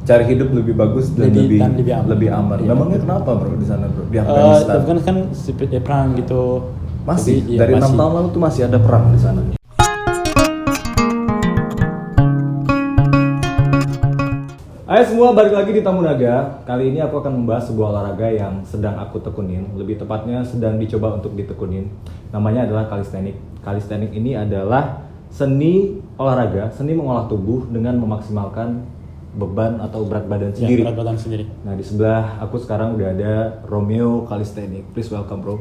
cari hidup lebih bagus dan lebih aman. Iya. Memangnya kenapa bro di sana bro? Di Afghanistan Afghanistan. kan seperti perang gitu. Masih Jadi, dari 6 masih. tahun lalu tuh masih ada perang di sana. Hai semua, balik lagi di Tamu Naga. Kali ini aku akan membahas sebuah olahraga yang sedang aku tekunin. Lebih tepatnya sedang dicoba untuk ditekunin. Namanya adalah calisthenics. Calisthenics ini adalah seni olahraga, seni mengolah tubuh dengan memaksimalkan beban atau berat badan sendiri. Ya, berat badan sendiri. Nah, di sebelah aku sekarang udah ada Romeo Calisthenics. Please welcome bro.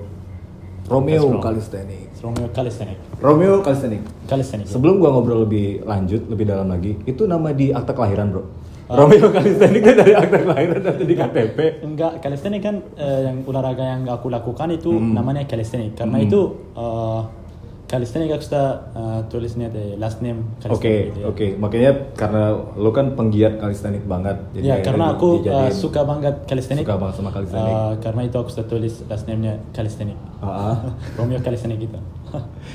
Romeo Calisthenics. Romeo Calisthenics. Sebelum gua ngobrol lebih lanjut, lebih dalam lagi, itu nama di akta kelahiran bro. Romeo Calisthenics itu dari akta kelahiran atau di KTP? Enggak, calisthenics kan yang olahraga yang aku lakukan itu namanya calisthenics. Karena itu calisthenics aku sudah tulisnya di last name calisthenics. Oke. Makanya karena lo kan penggiat calisthenics banget. Jadi ya, karena aku suka banget calisthenics. Suka banget sama calisthenics. Karena itu aku sudah tulis last name-nya calisthenics. Romeo Calisthenics gitu.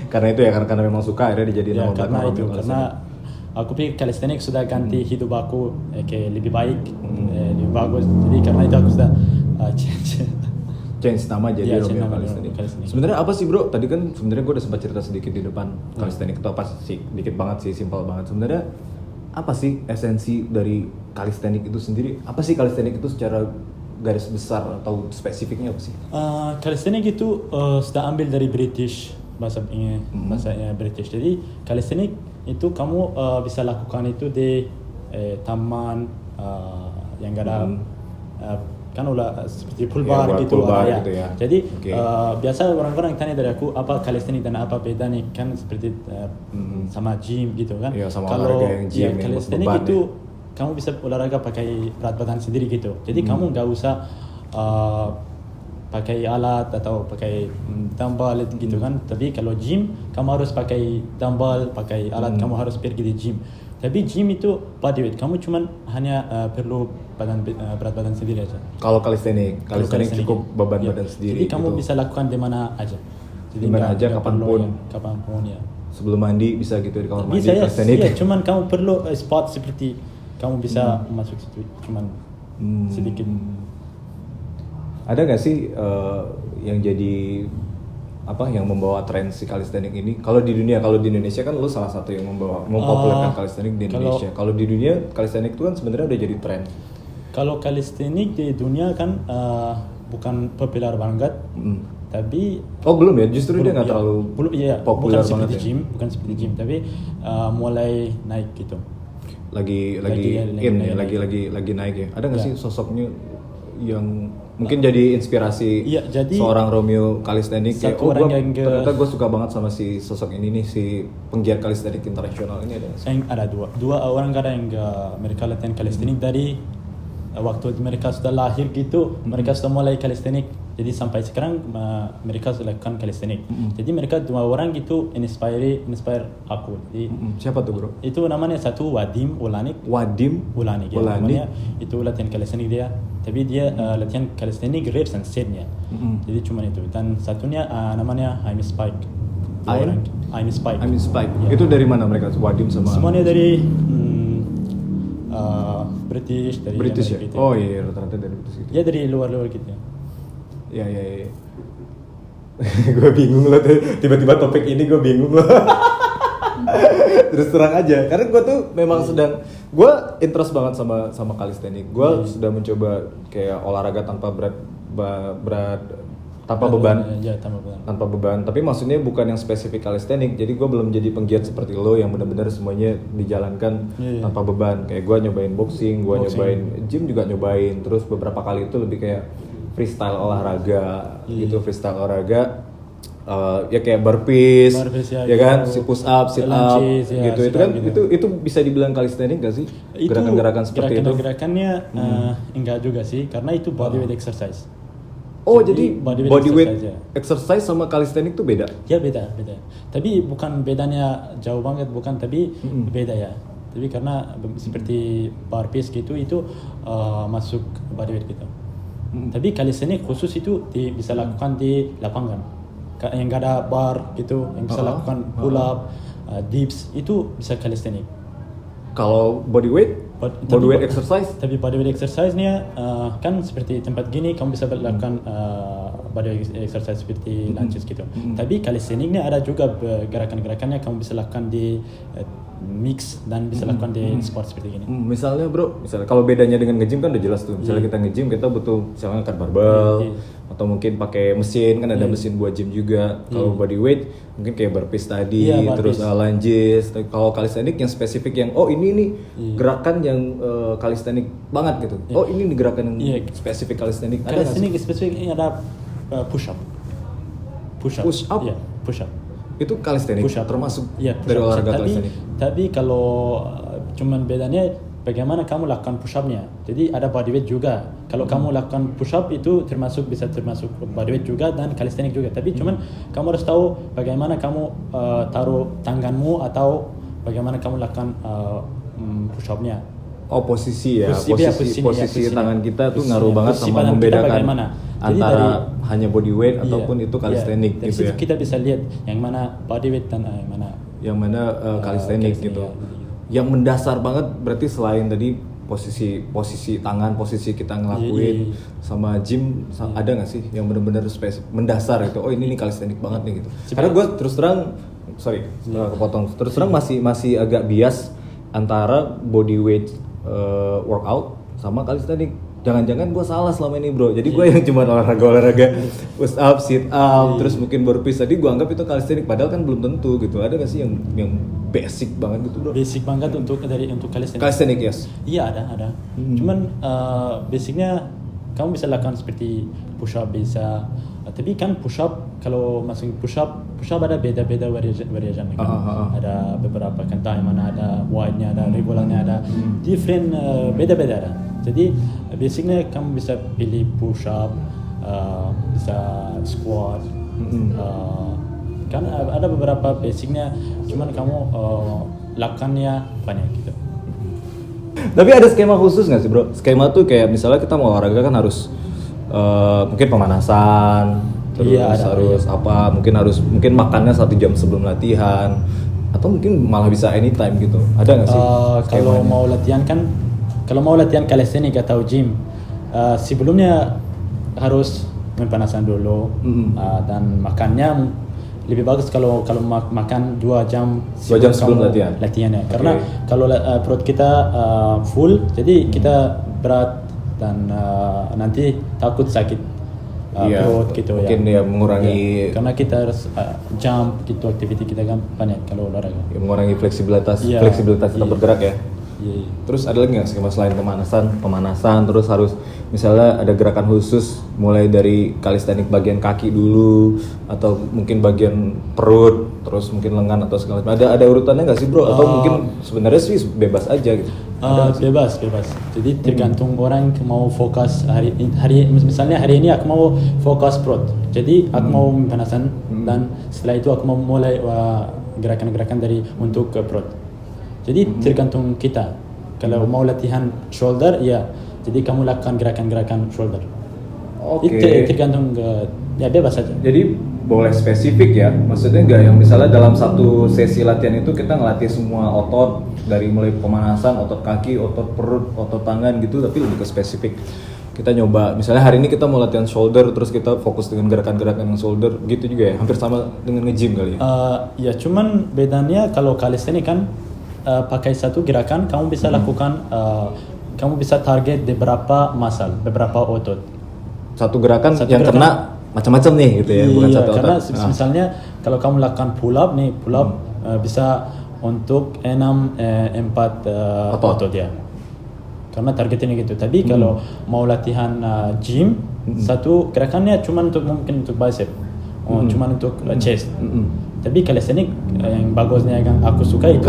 Karena itu ya, karena memang suka akhirnya dijadiin ya, nama karena Romeo itu, karena aku pikir calisthenics sudah ganti hidup aku kayak lebih baik, lebih bagus. Jadi karena itu aku sudah change nama jadi Romeo nama Calisthenics. Sebenarnya apa sih bro? Tadi kan sebenarnya gue udah sempat cerita sedikit di depan calisthenics itu apa sih? Dikit banget sih, simpel banget. Sebenarnya apa sih esensi dari calisthenics itu sendiri? Apa sih calisthenics itu secara garis besar atau spesifiknya apa sih? Calisthenics itu sudah ambil dari British, bahasanya British. Jadi calisthenics itu kamu bisa lakukan itu di taman yang ada kan udah seperti pool bar gitu ya. Jadi biasa orang-orang tanya dari aku apa calisthenics dan apa bedanya, kan seperti sama gym gitu kan. Ya, sama kalau olahraga yang gym yang calisthenics itu kamu bisa olahraga pakai berat badan sendiri gitu. Jadi kamu nggak usah pakai alat atau pakai dumbbell gitu kan. Tapi kalau gym kamu harus pakai dumbbell, pakai alat, kamu harus pergi di gym. Tapi gym itu body weight, kamu cuman hanya perlu berat badan sendiri aja. Kalau calisthenics cukup beban badan sendiri. Jadi kamu bisa lakukan di mana aja. Jadi di mana aja, kapanpun ya. Sebelum mandi bisa gitu di kamar mandi. Bisa ya, cuman kamu perlu spot seperti kamu bisa masuk situ cuman sedikit. Ada nggak sih yang jadi yang membawa tren si calisthenics ini? Kalau di Indonesia kan lo salah satu yang mempopulerkan calisthenics di Indonesia. Kalau di dunia calisthenics itu kan sebenarnya udah jadi tren. Kalau calisthenics di dunia kan bukan populer banget. Tapi belum ya, justru dia nggak terlalu populer banget ya. Bukan seperti gym, tapi mulai naik gitu. Lagi naik ya. Ada nggak sih sosoknya yang mungkin jadi inspirasi seorang Romeo Calisthenics? Ternyata gue suka banget sama si sosok ini nih, si penggiat calisthenics internasional ini. Ada dua orang yang mereka latihan calisthenics dari waktu mereka sudah lahir gitu. Mereka sudah mulai calisthenics, jadi sampai sekarang mereka sudah lakukan calisthenics. Jadi mereka dua orang itu inspire aku. Jadi, siapa tuh bro? Itu namanya satu Wadim Ulanik ya, namanya itu latihan calisthenics dia. Tapi dia latihan calisthenics reps and setnya. Jadi cuma itu. Dan satunya namanya I'm Spike. I'm Spike. Yeah. Itu dari mana mereka? Wadim sama? Semuanya dari British ya? Gitu. Oh iya, rata-rata dari British gitu. Ya dari luar gitu. Ya. Gue bingung loh, tiba-tiba topik ini gue bingung loh. Terus terang aja, karena gue tuh memang gue interest banget sama calisthenics. Gue sudah mencoba kayak olahraga tanpa tanpa beban. Tapi maksudnya bukan yang spesifik calisthenics. Jadi gue belum jadi penggiat seperti lo yang benar-benar semuanya dijalankan tanpa beban. Kayak gue nyobain boxing, gue nyobain gym juga nyobain. Terus beberapa kali itu lebih kayak freestyle olahraga gitu, freestyle olahraga. Ya kayak burpees ya kan, si push up, sit up gitu. Itu kan itu bisa dibilang calisthenics gak sih? Gerakan-gerakan seperti itu. Gerakannya enggak juga sih, karena itu body weight exercise. Jadi body weight exercise sama calisthenics tuh beda? Ya beda. Tapi bukan bedanya jauh banget, bukan, tapi beda ya. Tapi karena seperti burpees gitu itu masuk body weight gitu. Tapi calisthenics khusus itu bisa lakukan di lapangan. Yang gak ada bar gitu, yang bisa lakukan pull up, dips, itu bisa calisthenics. Kalau body weight, body weight exercise, Tapi body weight exercise-nya kan seperti tempat gini kamu bisa lakukan body weight exercise seperti lunges gitu. Tapi calisthenics-nya ada juga gerakan-gerakannya kamu bisa lakukan di mix dan bisa lakukan di sport seperti gini. Misalnya bro, misalnya kalau bedanya dengan nge-gym kan udah jelas tuh. Misalnya kita nge-gym kita butuh misalnya angkat barbel atau mungkin pakai mesin, kan ada mesin buat gym juga. Kalau body weight mungkin kayak burpees tadi, terus lunges. Kalau calisthenics yang spesifik yang ini nih gerakan yang calisthenics banget gitu. Oh ini nih gerakan yang spesifik calisthenics. Calisthenics spesifik ini ada push up. Push up? Iya, push up. Itu calisthenics termasuk dari push-up. olahraga calisthenics. Tapi kalau cuman bedanya bagaimana kamu lakukan push up-nya. Jadi ada body weight juga. Kalau kamu lakukan push up itu bisa termasuk body weight juga dan calisthenics juga. Tapi cuman kamu harus tahu bagaimana kamu taruh tanganmu atau bagaimana kamu lakukan push up-nya. Oh posisi ya, posisi tangan kita tuh ngaruh banget sama membedakan antara hanya body weight ataupun itu calisthenics dari gitu ya. Kita bisa lihat yang mana body weight dan yang mana calisthenics gitu. Yang mendasar banget berarti selain tadi posisi tangan, posisi kita ngelakuin sama gym ada nggak sih yang benar-benar spesifik mendasar itu? Oh ini nih calisthenics banget nih gitu. Karena gue terus terang kepotong. Terus terang masih agak bias antara body weight workout sama calisthenics. Jangan-jangan gue salah selama ini bro. Jadi gue yang cuma olahraga push up, sit up, terus mungkin burpees tadi gue anggap itu calisthenics. Padahal kan belum tentu gitu. Ada nggak sih yang basic banget gitu bro? Basic banget untuk calisthenics. Calisthenics yes. Iya ada. Cuman basicnya kamu bisa lakukan seperti push up bisa. Tapi kan push up kalau masuk push up ada beda-beda variasi kan. Ada beberapa kan yang mana ada wide-nya, ada regularnya, ada different beda-beda ada. Jadi basicnya kamu bisa pilih push up, bisa squat. Kan ada beberapa basicnya, cuman kamu lakukannya banyak gitu. Tapi ada skema khusus nggak sih bro? Skema tuh kayak misalnya kita mau olahraga kan harus mungkin pemanasan, terus harus apa? Mungkin makannya 1 jam sebelum latihan, atau mungkin malah bisa anytime gitu. Ada nggak sih? Kalau mau latihan calisthenics atau gym, sebelumnya harus pemanasan dulu dan makannya lebih bagus kalau makan 2 jam sebelum latihannya. Karena kalau perut kita full, jadi kita berat dan nanti takut sakit perut gitu mungkin ya mengurangi karena kita harus jump gitu, aktiviti kita kan banyak kalau olahraga. Mengurangi fleksibilitas kita bergerak ya. Terus ada lagi nggak skema selain pemanasan terus harus misalnya ada gerakan khusus mulai dari calisthenics bagian kaki dulu atau mungkin bagian perut terus mungkin lengan atau segala macam. Ada urutannya nggak sih bro? Atau mungkin sebenarnya sih bebas aja gitu? Bebas. Jadi tergantung orang mau fokus misalnya hari ini aku mau fokus perut. Jadi aku mau pemanasan dan setelah itu aku mau mulai gerakan-gerakan dari untuk perut. Jadi tergantung kita. Kalau mau latihan shoulder, jadi kamu lakukan gerakan-gerakan shoulder. Tergantung bebas saja. Jadi boleh spesifik ya, maksudnya nggak yang misalnya dalam satu sesi latihan itu kita ngelatih semua otot dari mulai pemanasan, otot kaki, otot perut, otot tangan gitu, tapi lebih ke spesifik. Kita nyoba, misalnya hari ini kita mau latihan shoulder, terus kita fokus dengan gerakan-gerakan yang shoulder, gitu juga ya, hampir sama dengan nge-gym kali ya? Cuman bedanya kalau calisthenics kan pakai satu gerakan, kamu bisa lakukan, kamu bisa target beberapa muscle, beberapa otot. Satu gerakan kena macam-macam nih gitu ya, bukan satu otot. Karena misalnya kalau kamu lakukan pull up bisa untuk 4 otot ya. Karena targetnya gitu. Tapi kalau mau latihan gym, satu gerakannya cuma mungkin untuk bicep, cuma untuk chest. Tapi calisthenics yang bagusnya yang aku suka itu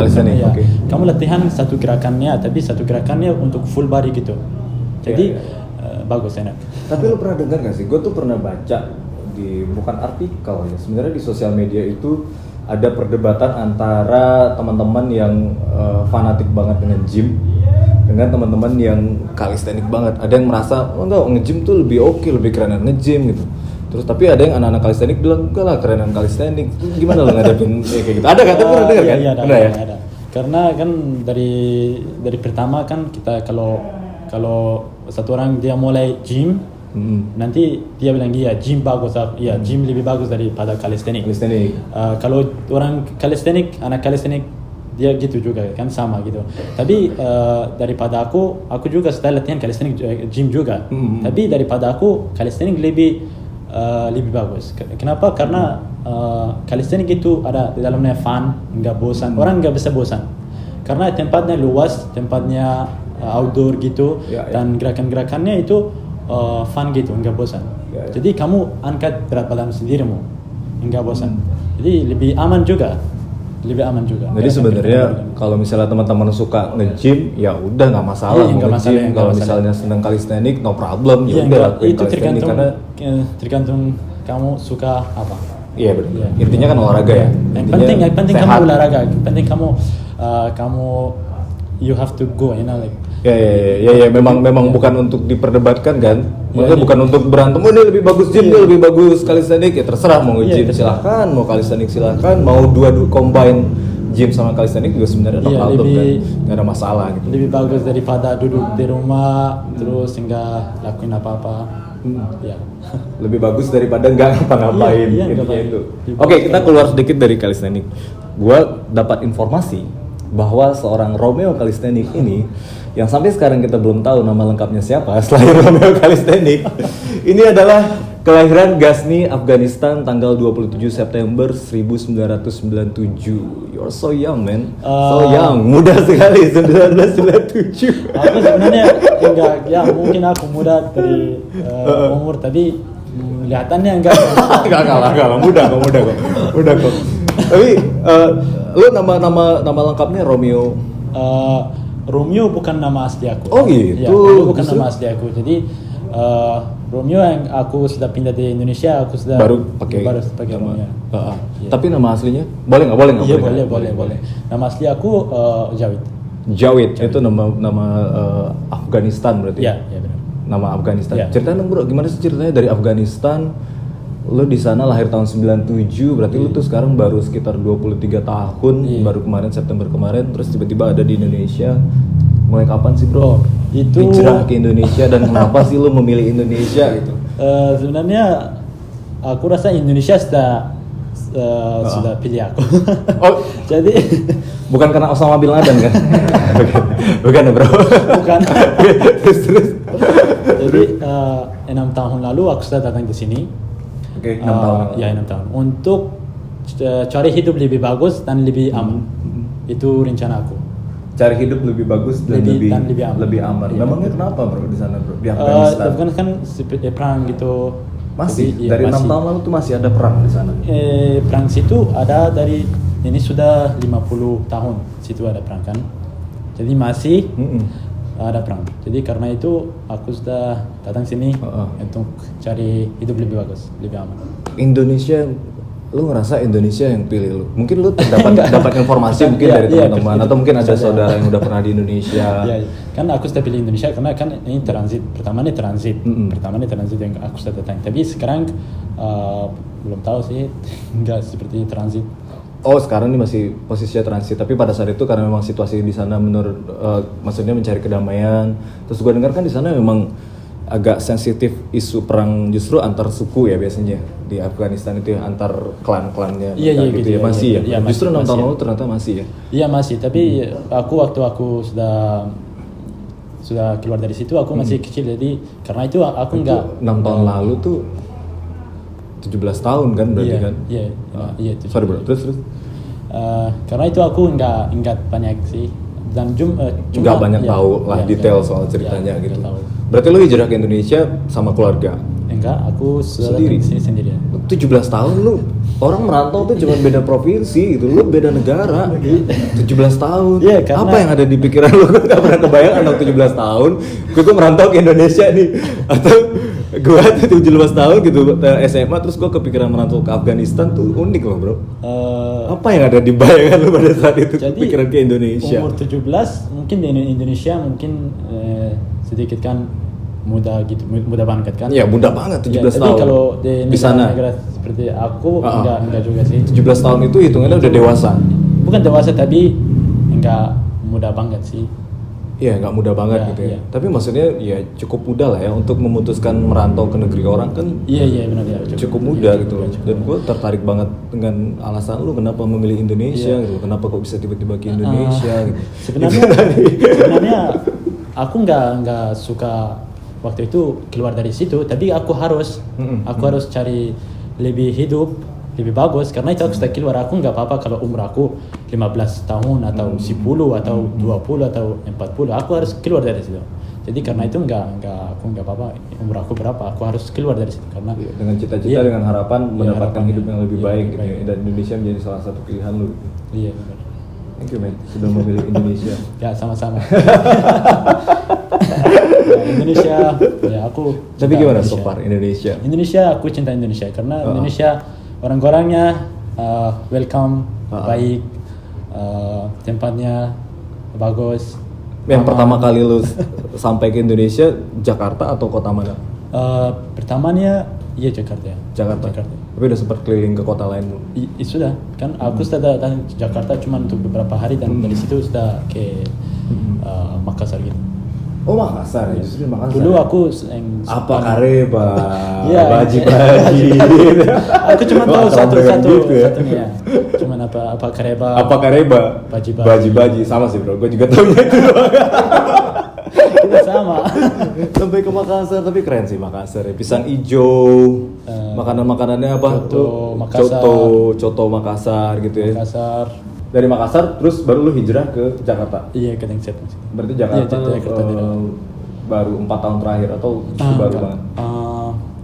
kamu latihan satu gerakannya, tapi satu gerakannya untuk full body gitu. Jadi bagus enak. Tapi lo pernah dengar nggak sih? Gue tuh pernah baca bukan artikel ya. Sebenarnya di sosial media itu ada perdebatan antara teman-teman yang fanatik banget dengan gym dengan teman-teman yang calisthenics banget. Ada yang merasa nge-gym tuh lebih oke, lebih keren nge-gym gitu. Terus tapi ada yang anak-anak calisthenics bilang enggak lah kerenan calisthenics. Gimana lo ngadepin kayak gitu? Ada kan? Tapi pernah dengar kan? Iya, ada. Karena kan dari pertama kan kita kalau satu orang dia mulai gym, nanti dia bilang iya gym bagus, iya gym lebih bagus daripada calisthenics. Kalau orang calisthenics, anak calisthenics dia gitu juga kan sama gitu. Tapi daripada aku juga sedang latihan calisthenics gym juga. Tapi daripada aku calisthenics lebih bagus. Kenapa? Karena calisthenics itu ada di dalamnya fun, nggak bosan. Orang nggak bisa bosan. Karena tempatnya luas, tempatnya outdoor gitu, dan gerakan-gerakannya itu fun gitu, nggak bosan. Jadi kamu angkat berat badan sendirimu, nggak bosan. Jadi lebih aman juga. Jadi sebenarnya kalau misalnya teman-teman suka nge-gym, ya udah nggak masalah mau nge-gym. Kalau misalnya senang calisthenics, no problem. Ya udah lakuin itu calisthenics tergantung kamu suka apa. Iya benar. Intinya kan olahraga ya. Yang penting kamu olahraga. Penting kamu you have to go, you know like. Ya, memang bukan untuk diperdebatkan kan. Maksudnya bukan untuk berantem, oh ini lebih bagus gym, dia lebih bagus calisthenics, ya terserah mau nge-gym silahkan, mau calisthenics silahkan, mau dua combine gym sama calisthenics juga sebenarnya no problem kan, nggak ada masalah gitu. Lebih bagus daripada duduk di rumah terus nggak lakuin apa-apa. Ya. Lebih bagus daripada nggak ngapa-ngapain itu. Oke, kita keluar sedikit dari calisthenics. Gua dapat informasi bahwa seorang Romeo Calisthenics ini yang sampai sekarang kita belum tahu nama lengkapnya siapa selain Romeo Calisthenics. Ini adalah kelahiran Ghazni, Afghanistan tanggal 27 September 1997. You're so young, man. So young, muda sekali 1997. Aku sebenarnya enggak, ya mungkin aku muda dari umur, tapi kelihatannya enggak muda kok. Tapi lu nama lengkapnya Romeo. Romeo bukan nama asli aku. Oh gitu. Ya, Romeo bukan nama asli aku. Jadi Romeo yang aku sudah pindah di Indonesia, aku sudah baru pakai nama. Ya. Tapi nama aslinya boleh nggak? Iya boleh. Nama asli aku Jawid. Jawid itu nama Afghanistan berarti. Iya benar. Nama Afghanistan. Ya. Ceritain dong bro, gimana sih ceritanya dari Afghanistan? Lu di sana lahir tahun 97, berarti lu tuh sekarang baru sekitar 23 tahun, baru kemarin September kemarin, terus tiba-tiba ada di Indonesia. Mulai kapan sih bro? Itu hijrah ke Indonesia dan kenapa sih lu memilih Indonesia gitu? Sebenarnya aku rasa Indonesia sudah pilih aku. Oh, jadi bukan karena Osama bin Laden kan? bukan ya bro? Bukan. terus. Jadi 6 tahun lalu aku sudah datang ke sini. Oke, 6 tahun. Ya 6 tahun. Untuk cari hidup lebih bagus dan lebih aman. Itu rencana aku. Cari hidup lebih bagus dan lebih aman. Ya, memangnya kenapa bro di sana bro? Di Afghanistan. Kan seperti perang gitu. Masih. Jadi, dari 6 tahun lalu tuh masih ada perang di sana. Perang situ ada dari ini sudah 50 tahun situ ada perang kan. Jadi masih ada perang. Jadi karena itu aku sudah datang sini untuk cari hidup lebih bagus, lebih aman. Indonesia, lu ngerasa Indonesia yang pilih lu? Mungkin lu dapat informasi mungkin dari teman-teman atau mungkin ada saudara yang udah pernah di Indonesia. Iya, kan aku sudah pilih Indonesia karena kan ini transit. Pertama ini transit yang aku sudah datang. Tapi sekarang belum tahu sih, nggak seperti transit. Oh sekarang ini masih posisinya transit, tapi pada saat itu karena memang situasi di sana menurut maksudnya mencari kedamaian. Terus gue dengar kan di sana memang agak sensitif isu perang justru antar suku ya biasanya di Afghanistan itu ya, antar klan-klannya. Iya gitu ya masih ya. Justru 6 tahun lalu ternyata masih ya. Iya masih, tapi waktu aku sudah keluar dari situ aku masih kecil, jadi karena itu aku nggak 6 tahun lalu tuh 17 tahun kan berarti kan? Iya. Sorry bro, terus. Karena itu aku nggak ingat banyak sih dan nggak banyak tahu lah detail soal ceritanya gitu. Berarti lu hijrah ke Indonesia sama keluarga? Enggak, aku sendiri. 17 tahun lu, orang merantau tuh cuma beda provinsi gitu, lu beda negara. 17 tahun. Iya, karena apa yang ada di pikiran lu? Gue gak pernah kebayang anak 17 tahun, gue merantau ke Indonesia nih, atau gue 17 tahun gitu SMA terus gue kepikiran merantau ke Afghanistan tuh unik loh bro. Apa yang ada di bayangan lu pada saat itu kepikiran ke Indonesia? Umur 17 mungkin di Indonesia mungkin sedikit kan muda banget kan? Iya muda banget 17 tahun. Tapi kalau di negara seperti aku enggak juga sih. 17 tahun itu hitungannya udah dewasa. Bukan dewasa tapi nggak mudah banget sih. Iya, nggak mudah banget Ya, gitu ya. iya. Tapi maksudnya ya cukup mudah lah ya untuk memutuskan merantau ke negeri orang kan. Iya benar ya. Cukup mudah iya, gitu. cukup Dan mudah. gue tertarik banget dengan alasan lu kenapa memilih Indonesia gitu. Kenapa kok bisa tiba-tiba ke Indonesia gitu. Sebenarnya aku nggak suka waktu itu keluar dari situ, tapi aku harus cari lebih hidup lebih bagus, karena itu aku sudah keluar. Aku nggak apa-apa kalau umur aku 15 tahun atau 10 atau 20 atau 40, aku harus keluar dari situ. Jadi karena itu aku nggak apa-apa umur aku berapa, aku harus keluar dari situ karena dengan cita-cita, dengan harapan mendapatkan harapan, hidup yang lebih baik gitu ya. baik. Dan Indonesia menjadi salah satu pilihan lu. Iya benar. Thank you man, sudah memilih Indonesia. Ya sama-sama. Indonesia, ya aku. Tapi cinta gimana Indonesia. so far Indonesia? Indonesia, aku cinta Indonesia karena Indonesia orang-orangnya welcome, baik, tempatnya bagus. Yang pertama kali lu sampai ke Indonesia, Jakarta atau kota mana? Pertamanya iya Jakarta ya. Jakarta. Tapi udah sempat keliling ke kota lain belum? Sudah kan aku sudah datang ke Jakarta cuma untuk beberapa hari dan dari situ sudah ke Makassar gitu. Oh Makassar ya, justru di Makassar. Dulu aku yang apa kareba, Iya, baji-baji. aku cuma tahu Wah, keren gitu ya. satunya. Cuman apa kareba. Apa kareba? Baji-baji. Baji-baji sama sih bro, gue juga tahunya itu. Kita sama. Sampai ke Makassar, tapi keren sih Makassar ya. Pisang hijau, makanan-makanannya apa? Coto Makassar. Coto Makassar gitu ya. Makassar. Dari Makassar, terus baru lu hijrah ke Jakarta. Iya ke Tengsep. Berarti Jakarta, Iya, Jakarta baru 4 tahun terakhir atau baru enggak. banget?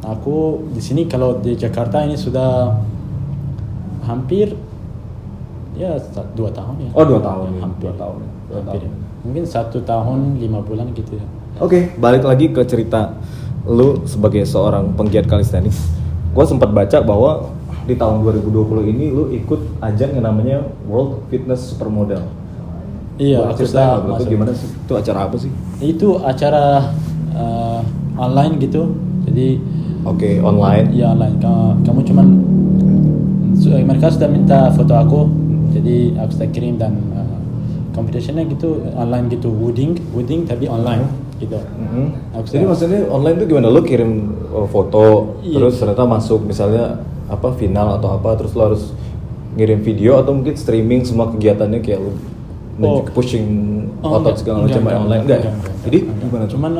Aku di sini kalau di Jakarta ini sudah hampir ya 2 tahun ya. Oh 2 tahun ya, Hampir. 2 tahun. Hampir. Mungkin 1 tahun 5 bulan gitu ya. Oke, balik lagi ke cerita lu sebagai seorang penggiat calisthenics. Gue sempat baca bahwa di tahun 2020 ini lu ikut ajang yang namanya World Fitness Supermodel. Iya, Boleh aku ceritain nggak, bro? sudah Itu gimana sih? Itu acara apa sih? Itu acara online gitu. Jadi Oke, online. ya online. Kamu cuman mereka sudah minta foto aku. Jadi aku sudah kirim dan competitionnya gitu online gitu, wooding tapi online gitu. Aku Jadi sudah- maksudnya online tuh gimana? Lu kirim foto, Iya. terus ternyata masuk misalnya apa final atau apa, terus lu harus ngirim video atau mungkin streaming semua kegiatannya kayak lu pushing otot segala macam online enggak? Jadi gimana tuh? Cuman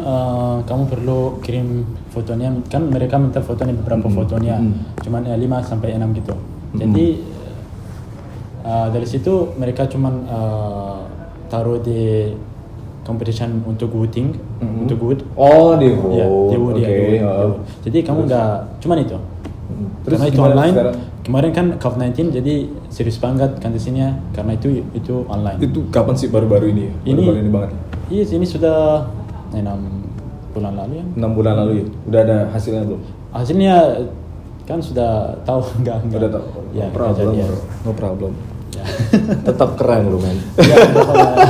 kamu perlu kirim fotonya, kan mereka minta fotonya beberapa fotonya, cuman 5 sampai 6 gitu. Jadi dari situ mereka cuman taruh di competition untuk wooding, untuk wood. Oh di Ya, di wood, ya, di wood. Jadi kamu nggak cuman itu. Terus Karena itu gimana online. sekarang? Kemarin kan COVID-19 jadi serius banget kondisinya karena itu online. Itu kapan sih baru-baru ini ya? Baru-baru ini banget. Iya, ini sudah 6 bulan lalu ya. 6 bulan lalu ya? Udah ada hasilnya belum? Hasilnya kan sudah tahu enggak. Udah tahu. Ya, No problem, jadi ya. bro. No problem. Ya. Tetap keren lu men. Ya, enggak apa-apa.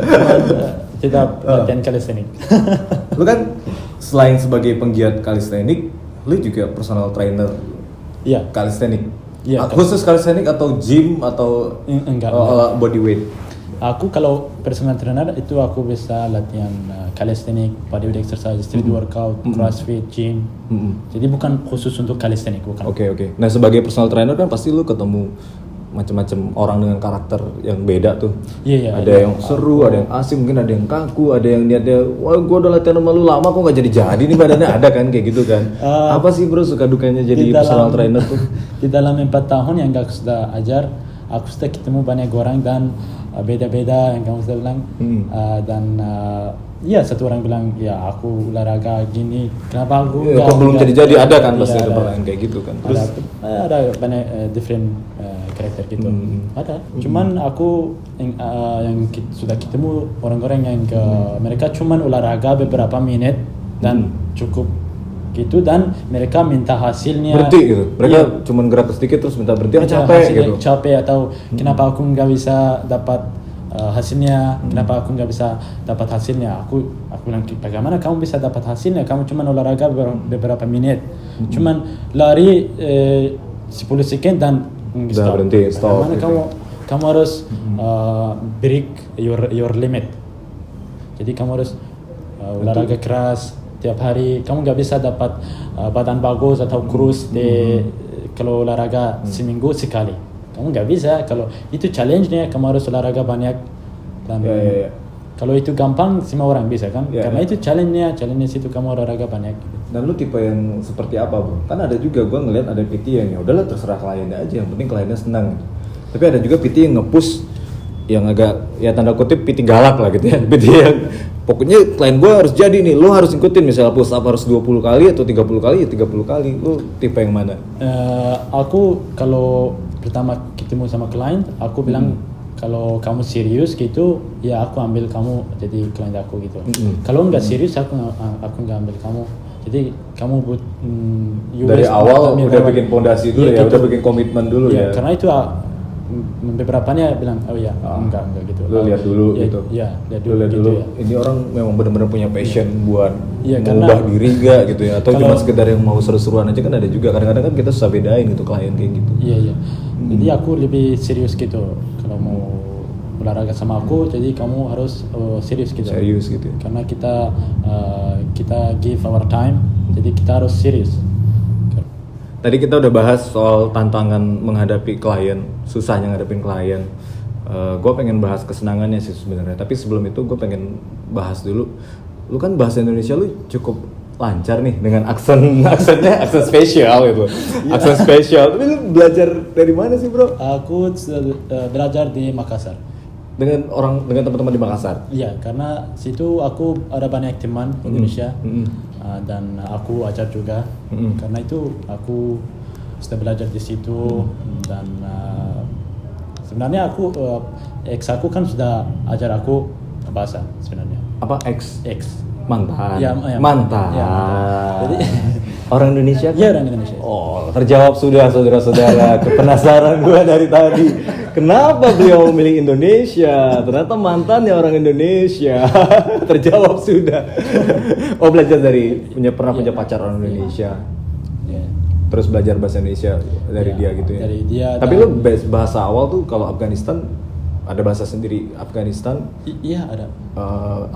Cuman, tetap latihan calisthenics. Lu kan selain sebagai penggiat calisthenics, lu juga personal trainer Iya. calisthenics. Iya, Khusus calisthenics atau gym atau Enggak. body weight? Aku kalau personal trainer itu aku bisa latihan calisthenics, bodyweight exercise, street workout, crossfit, gym. Jadi bukan khusus untuk calisthenics, bukan. Oke. Nah sebagai personal trainer kan pasti lu ketemu macam-macam orang dengan karakter yang beda tuh. Iya. Ada yang seru, ada yang asik, mungkin ada yang kaku, ada yang niatnya, wah gua udah latihan sama lu lama kok nggak jadi nih badannya, ada kan kayak gitu kan. Apa sih bro suka dukanya jadi personal trainer tuh? Di dalam 4 tahun yang aku sudah ajar, aku sudah ketemu banyak orang dan beda-beda yang kamu sudah bilang. Iya, satu orang bilang ya aku olahraga gini, kenapa aku Kok belum jadi ada kan Iya, pasti ada ada. pertanyaan kayak gitu kan. Terus ada banyak different karakter gitu. Ada. Cuman aku yang sudah ketemu orang-orang yang mereka cuman olahraga beberapa menit dan cukup gitu, dan mereka minta hasilnya berhenti gitu. Mereka Iya. cuman gerak sedikit terus minta berhenti, Minta capek hasilnya gitu. capek atau kenapa aku nggak bisa dapat hasilnya, kenapa aku nggak bisa dapat hasilnya. Aku bilang bagaimana kamu bisa dapat hasilnya, kamu cuma olahraga beberapa menit, cuman lari 10 second dan Udah berhenti, stop bagaimana gitu. kamu kamu harus break your limit. Jadi kamu harus olahraga keras tiap hari. Kamu nggak bisa dapat badan bagus atau kurus kalau olahraga seminggu sekali. Kamu nggak bisa. Kalau itu challenge-nya, kamu harus olahraga banyak. Dan kalau itu gampang, semua orang bisa kan? Karena itu challenge-nya situ kamu olahraga banyak. Gitu. Dan lu tipe yang seperti apa, bro? Kan ada juga gue ngeliat ada PT yang ya udahlah terserah kliennya aja, yang penting kliennya senang. Tapi ada juga PT yang nge-push yang agak ya tanda kutip PT galak lah gitu ya. PT yang pokoknya klien gue harus jadi nih, lu harus ikutin, misalnya push up harus 20 kali atau 30 kali ya 30 kali. Lu tipe yang mana? Aku kalau pertama ketemu sama klien, aku bilang kalau kamu serius gitu, ya aku ambil kamu jadi klien aku gitu. Kalau nggak serius, aku nggak ambil kamu. Jadi kamu dari awal udah bikin fondasi dulu ya, gitu. udah bikin komitmen dulu ya. Karena itu beberapanya bilang, oh ya enggak gitu. Lu lihat dulu gitu. Iya, lihat dulu gitu, ya. Ini orang memang benar-benar punya passion buat karena mengubah diri enggak gitu ya, atau cuma sekedar yang mau seru-seruan aja kan ada juga. Kadang-kadang kan kita susah bedain gitu klien kayak gitu. Iya. Jadi aku lebih serius gitu kalau mau olahraga sama aku, jadi kamu harus serius gitu. Serius gitu. Karena kita give our time, jadi kita harus serius. Tadi kita udah bahas soal tantangan menghadapi klien, susahnya ngadepin klien. Gue pengen bahas kesenangannya sih sebenarnya. Tapi sebelum itu gue pengen bahas dulu. Lu kan bahasa Indonesia lu cukup lancar nih dengan aksennya aksen spesial gitu. Aksen spesial. Tapi lu belajar dari mana sih, bro? Aku belajar di Makassar. Dengan teman-teman di Makassar. Iya, karena situ aku ada banyak teman Indonesia. Dan aku ajar juga. Karena itu aku sudah belajar di situ. Dan sebenarnya aku ex aku kan sudah ajar aku bahasa sebenarnya. Apa ex? Mantan. Ya, mantan. Ya, jadi orang Indonesia kan? Iya, orang Indonesia. Oh, terjawab sudah saudara-saudara. Kepenasaran gue dari tadi. Kenapa beliau memilih Indonesia? Ternyata mantannya orang Indonesia. Terjawab sudah. Oh, belajar dari pernah punya pacar orang Indonesia. Terus belajar bahasa Indonesia dari dia gitu ya. Dari dia. Tapi lu bahasa awal tuh kalau Afghanistan ada bahasa sendiri Afghanistan? Iya, ada.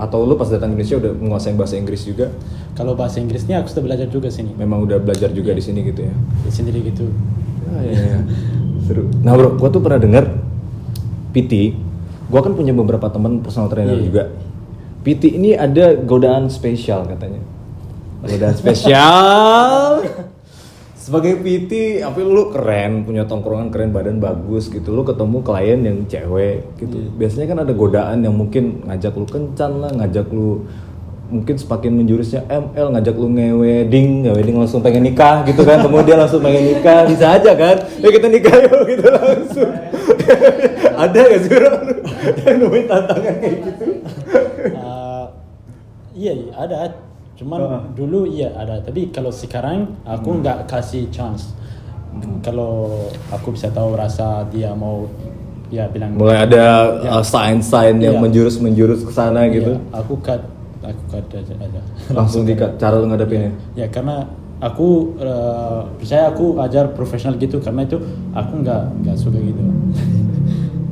Atau lu pas datang Indonesia udah menguasai bahasa Inggris juga? Kalau bahasa Inggrisnya aku sudah belajar juga sini. Memang udah belajar juga di sini gitu ya? Sendiri gitu. Iya. Seru. Nah bro, gua tuh pernah dengar PT. Gua kan punya beberapa teman personal trainer juga. PT ini ada godaan spesial katanya. Godaan spesial. Sebagai PT, apa lu keren, punya tongkrongan keren, badan bagus gitu. Lu ketemu klien yang cewek gitu. Biasanya kan ada godaan yang mungkin ngajak lu kencan lah, ngajak lu mungkin semakin menjurusnya ML, ngajak lu nge-wedding langsung pengen nikah gitu kan. Kemudian langsung pengen nikah, bisa aja kan. Ya kita nikah yuk gitu langsung. Ada gak sih bro? Yang nemuin tantangan kayak gitu? Iya, ada. Cuman dulu iya ada, tapi kalau sekarang aku nggak kasih chance. Kalau aku bisa tahu rasa dia mau bilang mulai ada sign-sign yang menjurus ke sana gitu. Aku cut aja. Langsung di-cut cara lu ngadepinnya. Ya karena aku percaya aku ajar profesional gitu, karena itu aku nggak suka gitu.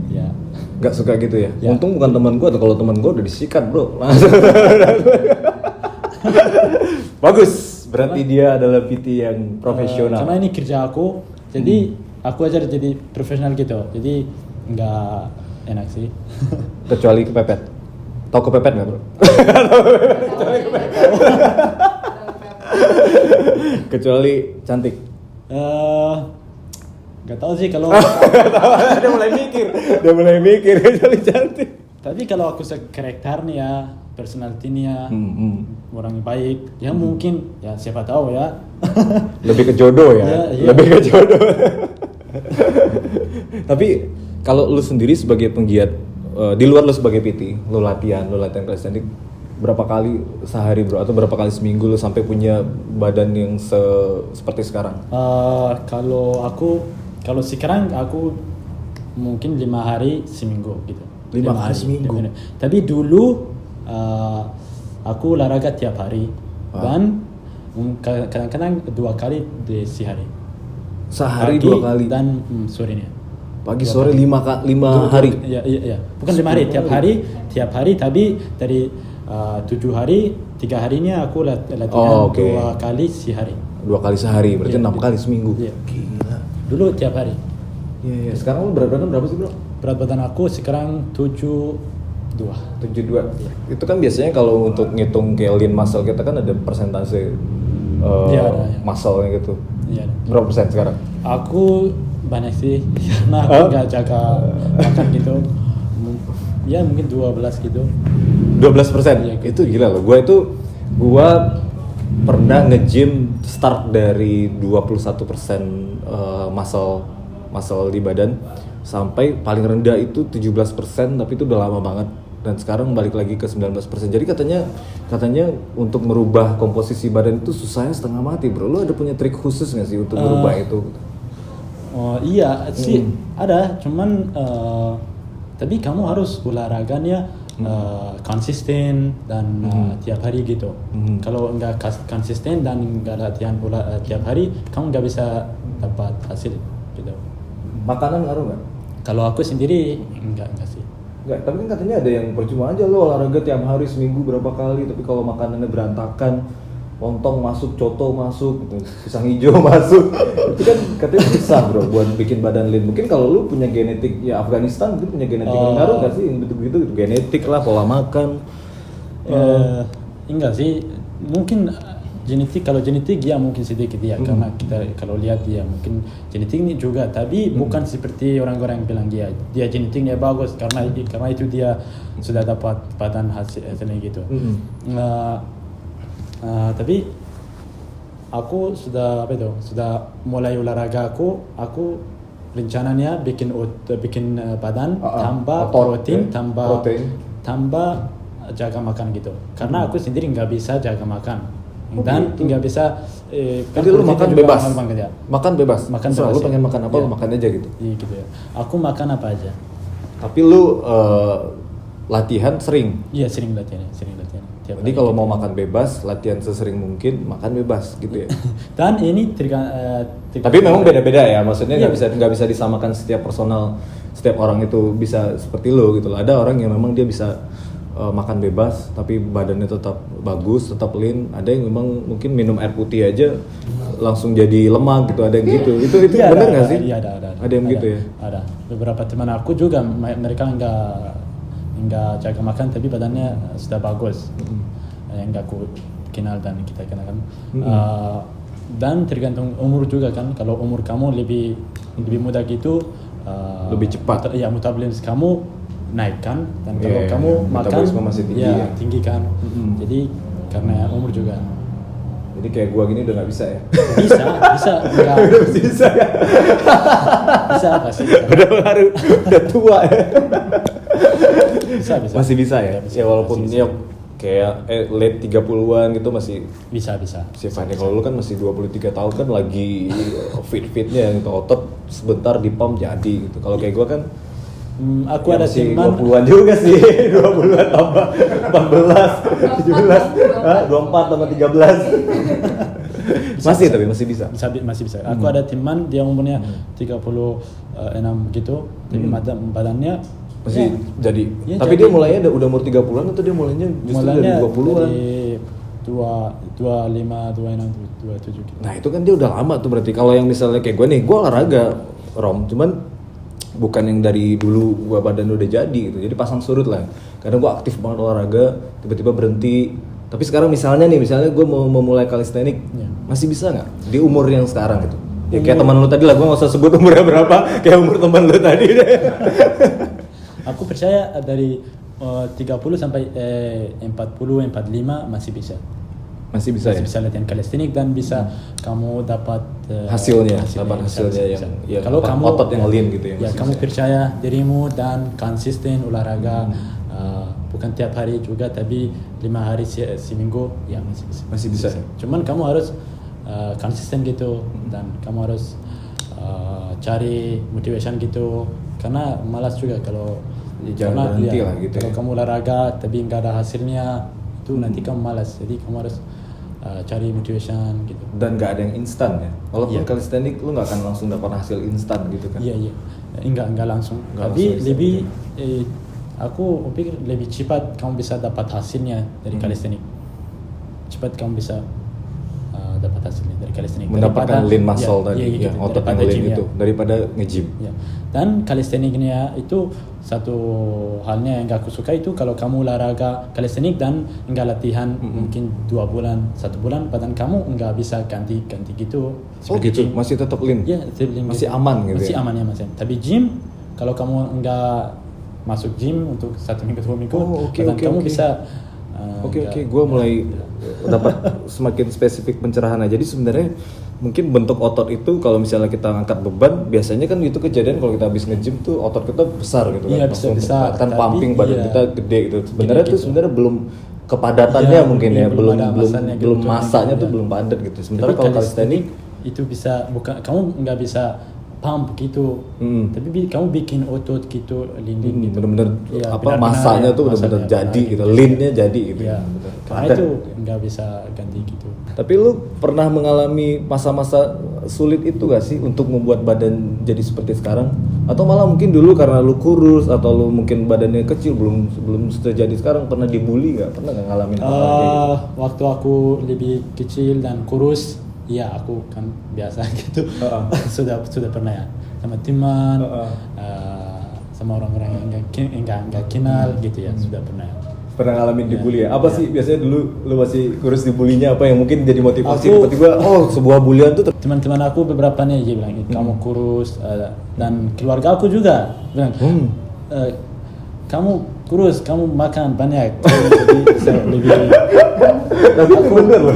Ya. Nggak suka gitu ya? Untung bukan teman gue, atau kalau teman gue udah disikat bro. Bagus, berarti dia adalah PT yang profesional. Karena ini kerja aku, jadi aku ajar jadi profesional gitu. Jadi nggak enak sih. Kecuali kepepet. Tahu kepepet nggak bro? Kecuali cantik. Nggak tahu sih kalau. Dia mulai mikir kecuali cantik. Tapi kalau aku karakternya, personalitinya, orang baik, ya mungkin ya siapa tahu ya. Lebih ke jodoh ya. Lebih ke jodoh. Tapi kalau lu sendiri sebagai penggiat, di luar lu sebagai PT, lu latihan calisthenics berapa kali sehari bro, atau berapa kali seminggu lu sampai punya badan yang seperti sekarang? Kalau sekarang aku mungkin 5 hari seminggu gitu. 5 hari seminggu. Tapi dulu aku olahraga tiap hari dan kadang-kadang 2 kali di sehari. Sehari Pagi 2 kali. Dan sorenya. Pagi sore 5 hari. Iya. Bukan 5 hari, tiap hari tapi dari 7 hari, 3 harinya aku latihan 2 kali sehari. 2 kali sehari, berarti 6 kali seminggu. Iya. Gila. Dulu tiap hari. Iya. Sekarang lu berat badan berapa sih, Bro? Berat badan aku sekarang 72. 72. Itu kan biasanya kalau untuk ngitung kayak lean muscle kita kan ada persentase Ada. muscle-nya gitu. Iya. Berapa persen sekarang? Aku banyak sih karena aku nggak jaga makan gitu. Ya mungkin 12 gitu. 12%. Iya, Itu gila loh. Gua pernah nge-gym start dari 21% muscle di badan sampai paling rendah itu 17%, tapi itu udah lama banget. Dan sekarang balik lagi ke 19%. Jadi katanya untuk merubah komposisi badan itu susahnya setengah mati, Bro. Lu ada punya trik khusus nggak sih untuk merubah itu? Oh iya sih ada, cuman tapi kamu harus olahraganya konsisten dan tiap hari gitu. Kalau nggak konsisten dan nggak latihan tiap hari, kamu nggak bisa dapat hasil gitu. Makanan ngaruh nggak? Kalau aku sendiri enggak sih. Enggak, tapi kan katanya ada yang percuma aja lo olahraga tiap hari seminggu berapa kali, tapi kalau makanannya berantakan, lontong masuk, coto masuk, gitu, pisang hijau masuk, itu kan katanya susah, Bro, buat bikin badan lean. Mungkin kalau lu punya genetik ya Afghanistan, mungkin punya genetik yang ngaruh nggak sih, begitu genetik lah, pola makan. Enggak sih, mungkin genetik, kalau genetik ya mungkin sedikit ya, karena kita kalau lihat dia mungkin genetiknya juga, tapi bukan seperti orang-orang yang bilang dia genetiknya bagus karena itu dia sudah dapat badan hasilnya gitu. Tapi aku sudah mulai olahraga, aku rencananya bikin badan tambah protein, tambah jaga makan gitu, karena aku sendiri nggak bisa jaga makan. Dan nggak bisa. Jadi lu makan bebas. Makan bebas. Lu pengen makan apa, lu makan aja gitu. Iya gitu ya. Aku makan apa aja. Tapi lu latihan sering. Iya sering latihan. Jadi kalau mau makan bebas, latihan sesering mungkin, makan bebas gitu ya. Dan ini tapi memang beda-beda ya. Maksudnya nggak bisa disamakan setiap orang itu bisa seperti lu gitu. Ada orang yang memang dia bisa makan bebas tapi badannya tetap bagus, tetap lean. Ada yang memang mungkin minum air putih aja langsung jadi lemak gitu, ada yang gitu. Itu ya, benar nggak sih? Iya ada. Ada yang gitu ya? Ada. Beberapa teman aku juga mereka nggak jaga makan tapi badannya sudah bagus. Yang nggak aku kenal dan kita kenal kan. Dan tergantung umur juga kan. Kalau umur kamu lebih muda gitu, lebih cepat. Ya metabolisme kamu naik kan, dan kalau kamu makan masih tinggi, ya tinggi kan. Jadi karena umur juga. Jadi kayak gua gini udah nggak bisa ya? Bisa enggak. Bisa ya? Bisa pasti. Udah tua ya? Bisa. Masih bisa ya? Ya walaupun bisa. Ya kayak late 30-an gitu masih bisa. Sifatnya kalau lu kan masih 23 tahun kan lagi fit-fitnya gitu, otot sebentar di pump jadi gitu. Kalau kayak gua kan aku ya ada masih teman 20-an juga sih. 20-an tambah 14, 17, 24 tambah 13. Masih bisa. Aku ada teman dia umurnya 36 gitu, tapi badannya masih jadi. Ya, tapi jadi. dia mulainya udah umur 30-an atau dia mulainya justru dari 20-an? Dari 25, 26, 27 gitu. Nah, itu kan dia udah lama tuh berarti. Kalau yang misalnya kayak gue nih, gue olahraga, cuman bukan yang dari dulu gue badan udah jadi gitu. Jadi pasang surut lah. Kadang gue aktif banget olahraga, tiba-tiba berhenti. Tapi sekarang misalnya gue mau memulai calisthenics, masih bisa nggak di umur yang sekarang gitu? Ya kayak teman lu tadi lah, gue nggak usah sebut umurnya berapa, kayak umur teman lu tadi deh. Aku percaya dari 30 sampai 40, 45 masih bisa. Masih bisa latihan calisthenics dan bisa kamu dapat hasilnya yang ya, kalau kamu otot yang lean gitu ya. Ya kamu percaya dirimu dan konsisten olahraga, bukan tiap hari juga tapi 5 hari seminggu ya masih bisa. Cuman kamu harus konsisten gitu, dan kamu harus cari motivation gitu, karena malas juga kalau jangan berhenti lah gitu. Kalau kamu olahraga tapi nggak ada hasilnya itu nanti kamu malas. Jadi kamu harus cari motivation gitu. Dan nggak ada yang instan ya. Walaupun calisthenics lu nggak akan langsung dapat hasil instan gitu kan. Iya. enggak langsung. Enggak Tapi langsung lebih aku pikir lebih cepat kamu bisa dapat hasilnya dari calisthenics. Cepat kamu bisa dapat hasilnya dari calisthenics. Mendapatkan lean muscle tadi, gitu, ya, otot yang daripada lean gym, itu daripada nge-gym. Ya. Dan calisthenics-nya itu satu halnya yang gak aku suka itu kalau kamu olahraga calisthenics dan enggak latihan mungkin 2 bulan, 1 bulan badan kamu enggak bisa ganti gitu. Oh gitu, gym. masih tetap lean. Ya, tetap lean Masih gitu. aman gitu. Masih Ya? aman ya masih. Tapi gym kalau kamu enggak masuk gym untuk 1 minggu 2 minggu, badan kamu bisa Oke, gue mulai dapat semakin spesifik pencerahan aja. Jadi sebenarnya mungkin bentuk otot itu kalau misalnya kita ngangkat beban, biasanya kan itu kejadian kalau kita habis nge-gym tuh otot kita besar gitu Iya, kan. besar. Kan Tapi, pumping badan iya. kita gede gitu. Sebenarnya Gede tuh gitu. sebenarnya belum kepadatannya Iya, mungkin iya, ya, belum ada masanya gitu, masanya tuh iya. belum padat gitu. Sementara Tapi kalau calisthenics itu bisa bukan kamu nggak bisa pump gitu, tapi kamu bikin otot gitu, lean gitu. bener-bener Iya, apa benar-benar masanya ya, tuh bener-bener masanya jadi benar gitu, gitu. lean-nya jadi gitu. Iya, Bener. karena Padat. itu nggak bisa ganti gitu. Tapi lu pernah mengalami masa-masa sulit itu gak sih untuk membuat badan jadi seperti sekarang? Atau malah mungkin dulu karena lu kurus atau lu mungkin badannya kecil belum terjadi sekarang, pernah dibully gak? Pernah gak ngalamin hal kayak gitu? Waktu aku lebih kecil dan kurus, ya aku kan biasa gitu. sudah pernah ya sama teman, sama orang-orang yang enggak kenal gitu ya, sudah pernah ya. Pernah ngalamin dibully ya? Apa Iya. sih biasanya dulu lu masih kurus dibulinya apa yang mungkin jadi motivasi Aku- tiba-tiba sebuah bulian tuh Teman-teman aku beberapa nih dia bilang kamu kurus, dan keluarga aku juga bilang kamu kurus, kamu makan banyak. Jadi saya lebih tapi aku- bener loh.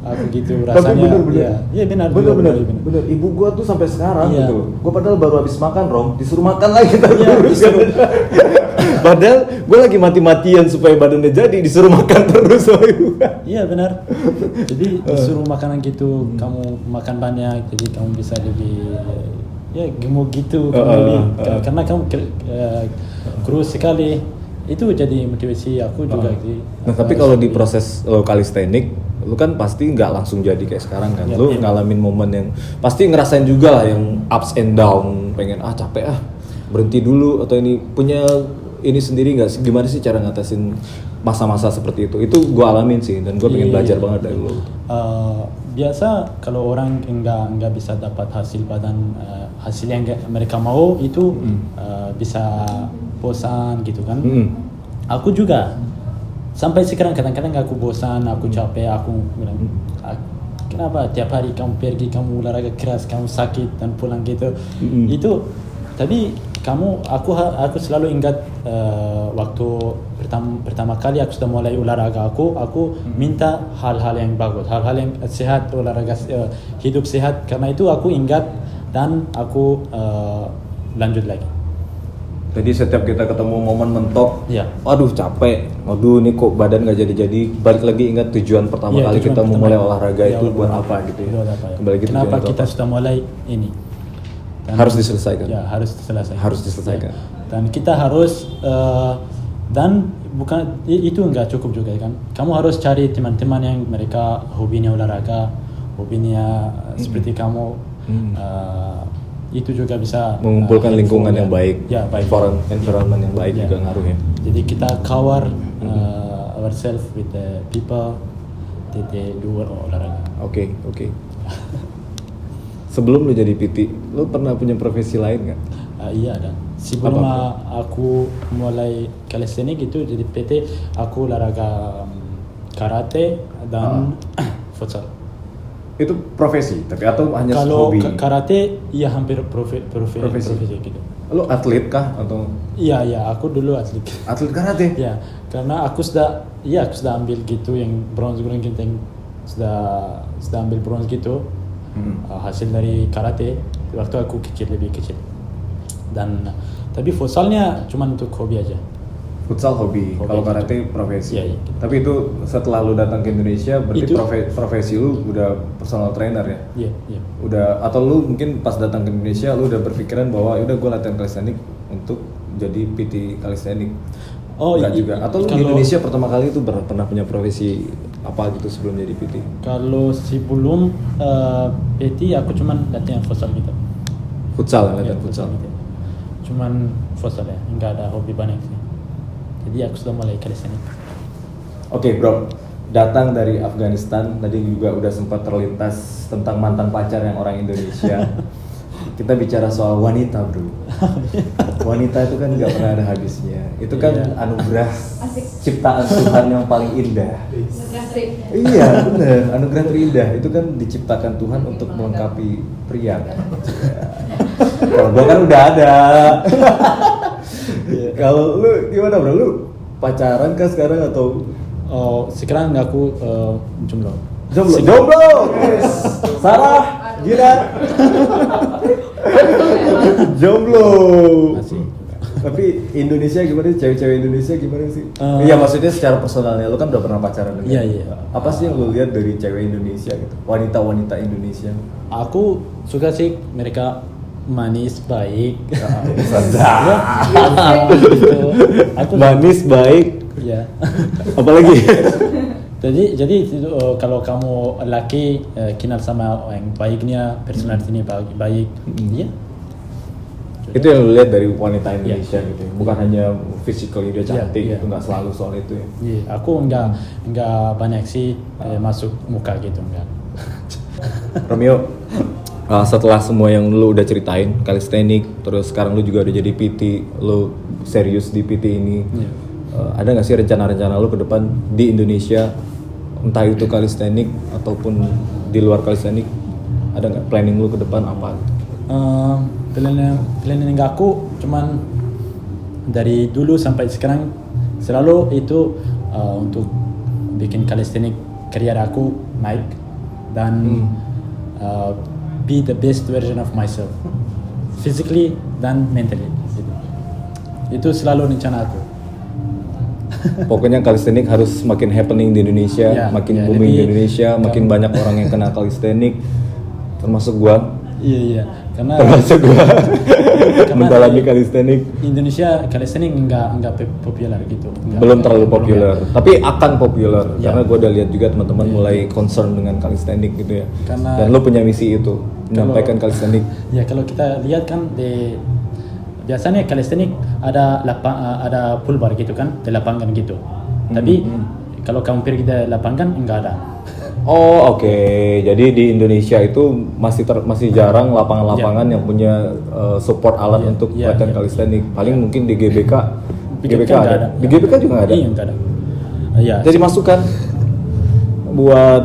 aku gitu Tapi rasanya. bener. Iya benar. Bener. Ibu gua tuh sampai sekarang Iya. gitu. Gua padahal baru habis makan, Rom, disuruh makan lagi Iya, terus. disuruh. Padahal gua lagi mati-matian supaya badannya jadi, disuruh makan terus sama ibu. Iya benar. Jadi disuruh makanan gitu, kamu makan banyak, jadi kamu bisa lebih ya gemuk gitu. Karena kamu kurus sekali, itu jadi motivasi aku juga. Sih. Nah, tapi kalau di proses lo calisthenics, lu kan pasti nggak langsung jadi kayak sekarang kan. Iya, Lu iya. ngalamin momen yang pasti ngerasain juga lah yang ups and down, pengen capek berhenti dulu atau ini punya ini sendiri nggak sih, gimana sih cara ngatasin masa-masa seperti itu? Itu gue alamin sih dan gue pengen belajar banget dari lo. Biasa kalau orang nggak bisa dapat hasil badan hasil yang mereka mau itu bisa bosan gitu kan. Aku juga sampai sekarang kadang-kadang aku bosan, aku capek, aku bilang kenapa tiap hari kamu pergi, kamu olahraga keras, kamu sakit dan pulang gitu. Itu tapi aku selalu ingat waktu pertama kali aku sudah mulai olahraga, aku minta hal-hal yang bagus, hal-hal yang sehat, olahraga hidup sehat, karena itu aku ingat dan aku lanjut lagi. Jadi setiap kita ketemu momen mentok, Iya. waduh capek, waduh ini kok badan nggak jadi-jadi, balik lagi ingat tujuan pertama Iya, kali tujuan kita pertama. memulai olahraga Iya, itu buat olahraga. apa gitu ya. Buat apa ya. Kembali lagi Kenapa tujuan itu kita apa. sudah mulai ini? Dan- Harus diselesaikan. Ya, harus diselesaikan. Harus diselesaikan. Ya. Dan kita harus dan bukan itu enggak cukup juga kan. Kamu harus cari teman-teman yang mereka hobinya olahraga, hobinya seperti kamu. Itu juga bisa Mengumpulkan lingkungan yang baik, Ya, baik. environment yang baik Ya. juga ngaruh ya. Jadi kita cover ourselves with the people that they do olahraga. Oke. Sebelum lu jadi PT, lu pernah punya profesi lain nggak? Iya ada. Sebelum Apa? aku mulai calisthenics itu jadi PT, aku olahraga karate dan futsal. Itu profesi, tapi atau hanya Kalau hobi? karate iya hampir profesi gitu. Lu atlet kah atau Iya, aku dulu atlet. atlet karate? Ya, karena aku sudah ambil gitu yang bronze ranking yang sudah ambil bronze gitu. Hasil dari karate waktu aku lebih kecil. Dan tapi futsalnya cuma untuk hobi aja. Futsal hobi, kalau gitu. karate profesi. Iya. Tapi itu setelah lu datang ke Indonesia, berarti Itu- profesi lu udah personal trainer ya? Iya. Udah, atau lu mungkin pas datang ke Indonesia lu udah berpikiran bahwa udah gue latihan calisthenics untuk jadi PT calisthenics? Enggak juga. Atau lu di Indonesia pertama kali itu pernah punya profesi apa gitu sebelum jadi PT? Kalau sebelum PT aku cuma latihan futsal gitu. Futsal, latihan Ya, futsal. gitu. cuman futsal ya, nggak ada hobi banyak sih. Jadi aku sudah mulai calisthenics. Oke bro, datang dari Afghanistan, tadi juga udah sempat terlintas tentang mantan pacar yang orang Indonesia. Kita bicara soal wanita bro. Wanita itu kan nggak pernah ada habisnya. Itu kan anugerah ciptaan Tuhan yang paling indah. Iya bener, anugerah terindah. Itu kan diciptakan Tuhan untuk melengkapi pria kan. Kalau gua kan udah ada. Kalau lu gimana bro? Lu pacaran kah sekarang atau? Oh, sekarang aku jomblo. Jomblo. Sarah, Gina. Jomblo. Masih. Tapi Indonesia gimana sih? Cewek-cewek Indonesia gimana sih? Iya maksudnya secara personalnya, lu kan udah pernah pacaran dengan. Iya. Apa sih yang lu lihat dari cewek Indonesia gitu? Wanita-wanita Indonesia. Aku suka sih mereka manis, baik. Sadar. Gitu. Aku Manis, baik. ya. Apalagi? Jadi itu, kalau kamu laki kenal sama yang baiknya, personalitinya baik, iya. Itu yang lu lihat dari wanita Indonesia gitu ya? Bukan hanya physically dia cantik, Iya. itu nggak selalu soal itu ya? Iya, aku nggak banyak sih masuk muka gitu enggak. Romeo, setelah semua yang lu udah ceritain, calisthenics, terus sekarang lu juga udah jadi PT, lu serius di PT ini. Iya. Ada nggak sih rencana-rencana lu ke depan di Indonesia, entah itu calisthenics ataupun di luar calisthenics? Ada nggak planning lu ke depan apa? Planning aku cuman dari dulu sampai sekarang selalu itu untuk bikin calisthenics career aku naik dan be the best version of myself physically dan mentally gitu. Itu selalu rencana aku. Pokoknya calisthenics harus makin happening di Indonesia, makin booming di Indonesia, makin banyak orang yang kenal calisthenics, termasuk gua. Iya, karena Termasuk gua mendalami calisthenics. Indonesia calisthenics nggak populer gitu. Belum terlalu populer, tapi akan populer Ya. karena gua udah lihat juga teman-teman mulai concern dengan calisthenics gitu ya. Karena- Dan lu punya misi itu, menyampaikan calisthenics. Ya kalau kita lihat kan biasanya calisthenics ada pool bar gitu kan, di lapangan gitu. Tapi kalau kamu pergi di lapangan enggak ada. Oh oke. Jadi di Indonesia itu masih jarang lapangan-lapangan yang punya support alat untuk latihan calisthenics. Paling mungkin di GBK. GBK nggak ada. Di GBK juga nggak ada. Iya enggak ada. Iya. Jadi masukan buat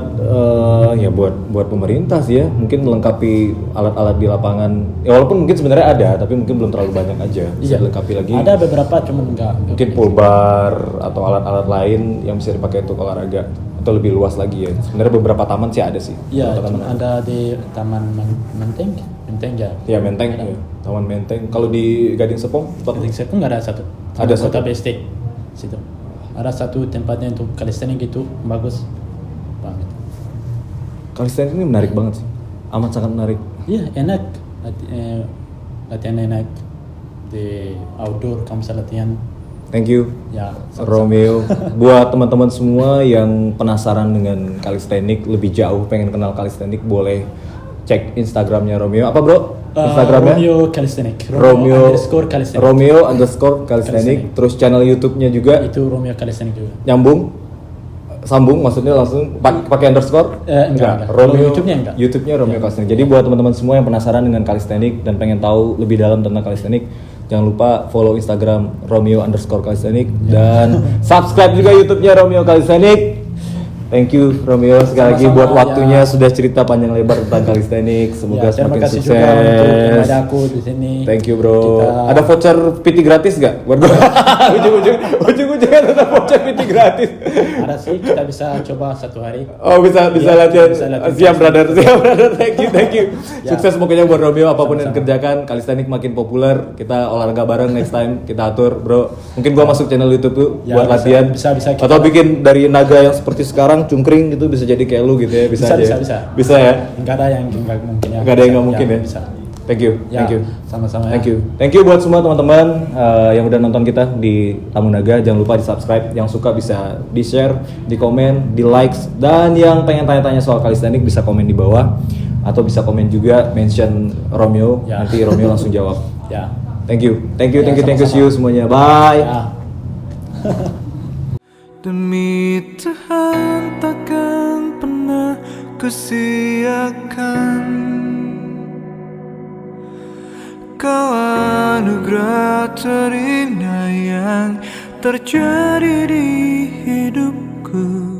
buat pemerintah sih ya, mungkin melengkapi alat-alat di lapangan. Ya walaupun mungkin sebenarnya ada, tapi mungkin belum terlalu banyak aja. Bisa dilengkapi lagi. Ada beberapa cuman enggak. Mungkin pool bar atau alat-alat lain yang bisa dipakai untuk olahraga atau lebih luas lagi ya. Sebenarnya beberapa taman sih ada sih. Iya, Beberapa taman ada di Taman Menteng ya. Ya Menteng, ya. Taman Menteng. Kalau di Gading Serpong, Di Serpong nggak ada satu. Ada Kota satu. BSD situ. Ada satu tempatnya untuk calisthenics gitu, bagus banget. calisthenics ini menarik banget sih. Amat sangat menarik. Iya, enak. Latihan enak di outdoor, kamu bisa latihan. Thank you. Ya, Romeo, buat teman-teman semua yang penasaran dengan calisthenics lebih jauh, pengen kenal calisthenics, boleh cek Instagramnya Romeo. Apa bro? Instagramnya? Romeo Calisthenics. Romeo_Calisthenics. Calisthenics. Romeo_Calisthenics. Terus channel YouTube-nya juga Itu Romeo Calisthenics juga. nyambung, sambung, maksudnya langsung pakai underscore? Enggak. Romeo, YouTube-nya enggak. YouTube-nya Romeo Calisthenics. Jadi buat teman-teman semua yang penasaran dengan calisthenics dan pengen tahu lebih dalam tentang calisthenics, jangan lupa follow Instagram Romeo_Calisthenics dan subscribe juga YouTube-nya Romeo Calisthenics. Thank you Romeo sekali lagi Sama-sama, buat waktunya ya. sudah cerita panjang lebar tentang calisthenics. Semoga Terima semakin kasih sukses. juga untuk kepada aku di sini. Thank you bro. Kita- Ada voucher PT gratis gak? Buat gue. Ujung-ujungnya ada voucher PT gratis. Ada sih, kita bisa coba satu hari. Oh bisa Iya, latihan. bisa latihan. Siap brother. Thank you. Ya. Sukses pokoknya buat Romeo apapun yang Sama-sama. dikerjakan. Calisthenics makin populer. Kita olahraga bareng next time. Kita atur bro. Mungkin gua masuk channel YouTube tuh Ya, buat bisa. latihan. Bisa kita- Atau bikin dari naga yang seperti sekarang cungkring gitu bisa jadi kayak lu gitu ya. Bisa aja. Bisa. ya. Enggak ada yang enggak mungkin ya. Nggak ada yang nggak mungkin ya. Bisa. Thank you. Ya, Thank you. sama-sama ya. Thank you buat semua teman-teman yang udah nonton kita di Tamu Naga. Jangan lupa di subscribe. Yang suka bisa di share, di komen, di likes. Dan yang pengen tanya-tanya soal calisthenics bisa komen di bawah atau bisa komen juga mention Romeo. Ya. Nanti Romeo langsung jawab. Ya. Thank you, sama-sama. see you semuanya. Bye. Ya. Demi Tuhan takkan pernah kusiakan kau anugerah terindah yang terjadi di hidupku.